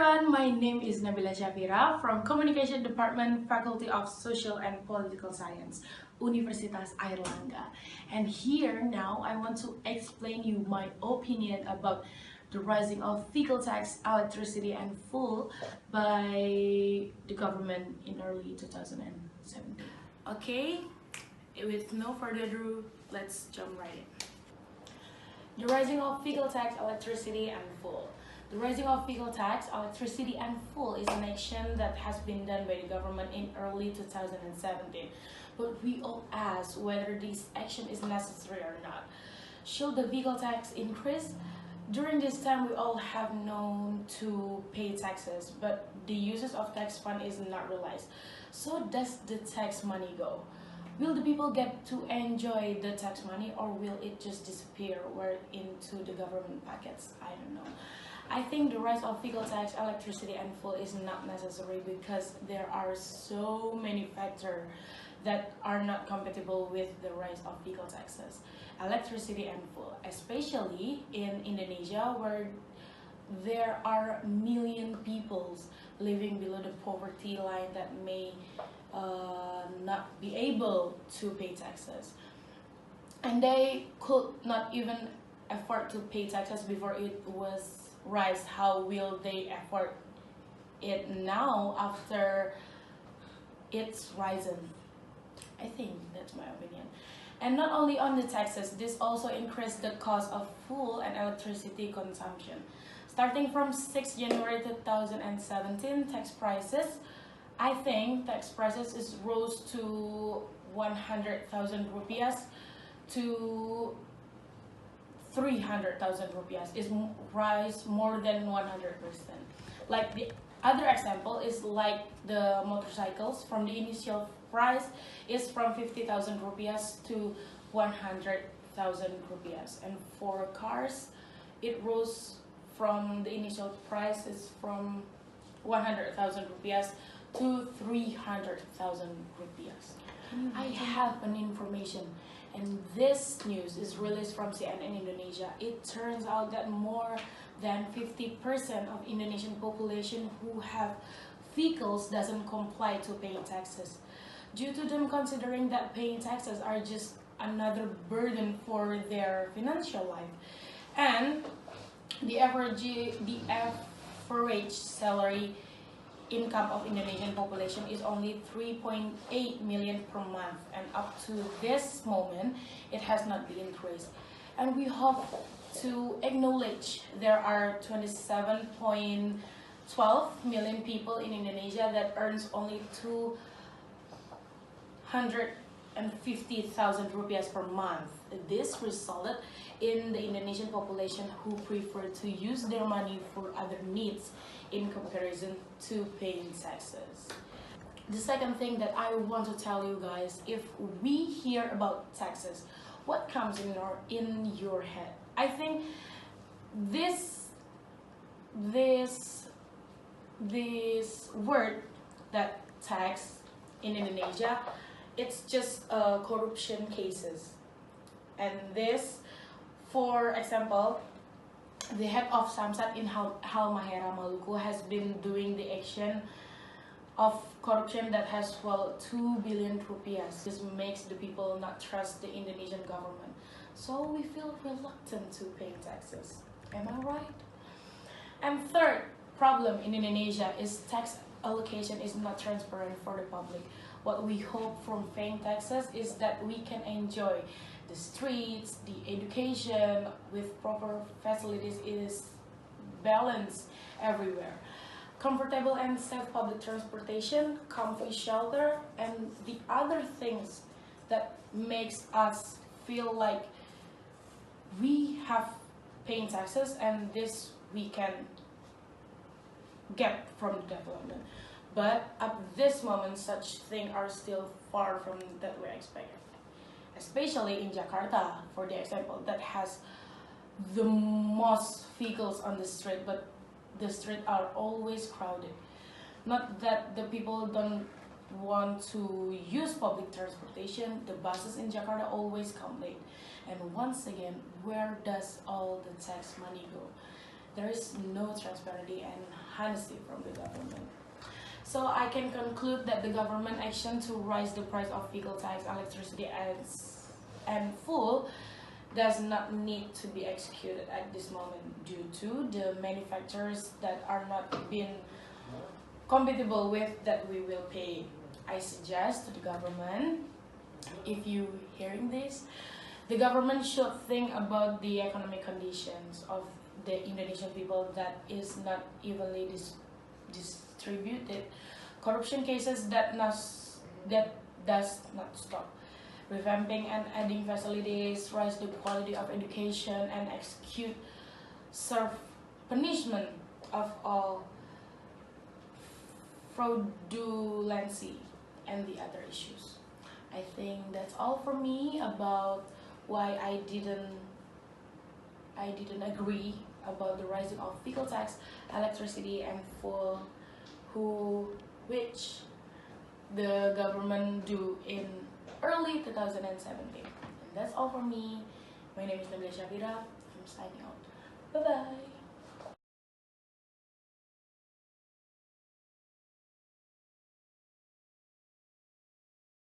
everyone, my name is Nabila Syavira from Communication Department, Faculty of Social and Political Science, Universitas Airlangga. And here now I want to explain you my opinion about the rising of vehicle tax, electricity and fuel by the government in early 2017. Okay, with no further ado, let's jump right in. The rising of vehicle tax, electricity and fuel. The rising of vehicle tax, electricity and fuel is an action that has been done by the government in early 2017. But we all ask whether this action is necessary or not. Should the vehicle tax increase? During this time, we all have known to pay taxes, but the uses of tax fund is not realized. So does the tax money go? Will the people get to enjoy the tax money, or will it just disappear into the government pockets? I don't know. I think the rise of vehicle tax, electricity and fuel is not necessary because there are so many factors that are not compatible with the rise of vehicle taxes, electricity and fuel, especially in Indonesia where there are million people living below the poverty line that may not be able to pay taxes, and they could not even afford to pay taxes before it was rise. How will they afford it now after it's risen? I think that's my opinion. And not only on the taxes, this also increased the cost of fuel and electricity consumption. Starting from 6 January 2017, tax prices, I think tax prices is rose to 100,000 rupiahs to 300,000 rupiahs, is rise more than 100%. Like the other example is like the motorcycles, from the initial price is from 50,000 rupiahs to 100,000 rupiahs, and for cars it rose from the initial price is from 100,000 rupiahs to 300,000 rupiahs. I have an information, and this news is released from CNN Indonesia. It turns out that more than 50% of Indonesian population who have vehicles doesn't comply to paying taxes, due to them considering that paying taxes are just another burden for their financial life. And the average salary income of Indonesian population is only 3.8 million per month, and up to this moment it has not been increased. And we hope to acknowledge there are 27.12 million people in Indonesia that earns only 250,000 rupiahs per month. This resulted in the Indonesian population who prefer to use their money for other needs in comparison to paying taxes. The second thing that I want to tell you guys, if we hear about taxes, what comes in your head? I think this word, that tax in Indonesia, it's just corruption cases. And this, for example, the head of Samsat in Halmahera, Maluku, has been doing the action of corruption that has swallowed 2 billion rupiahs. This makes the people not trust the Indonesian government. So we feel reluctant to pay taxes. Am I right? And third problem in Indonesia is tax allocation is not transparent for the public. What we hope from paying taxes is that we can enjoy the streets, the education with proper facilities is balanced everywhere. Comfortable and safe public transportation, comfy shelter, and the other things that makes us feel like we have paying taxes, and this we can get from the development. But at this moment, such things are still far from that we expect. Especially in Jakarta, for the example, that has the most vehicles on the street, but the streets are always crowded. Not that the people don't want to use public transportation, the buses in Jakarta always come late. And once again, where does all the tax money go? There is no transparency, and honesty from the government. So I can conclude that the government action to raise the price of vehicle tax, electricity, and fuel does not need to be executed at this moment due to the manufacturers that are not being compatible with that we will pay. I suggest to the government, if you hearing this, the government should think about the economic conditions of the Indonesian people that is not evenly distributed, corruption cases that does not stop, revamping and adding facilities, raise the quality of education, and execute serve punishment of all fraudulency and the other issues. I think that's all for me about why I didn't agree about the rising of vehicle tax, electricity, and fuel, which the government do in early 2017. And that's all for me. My name is Nabila Syavira. I'm signing out. Bye bye.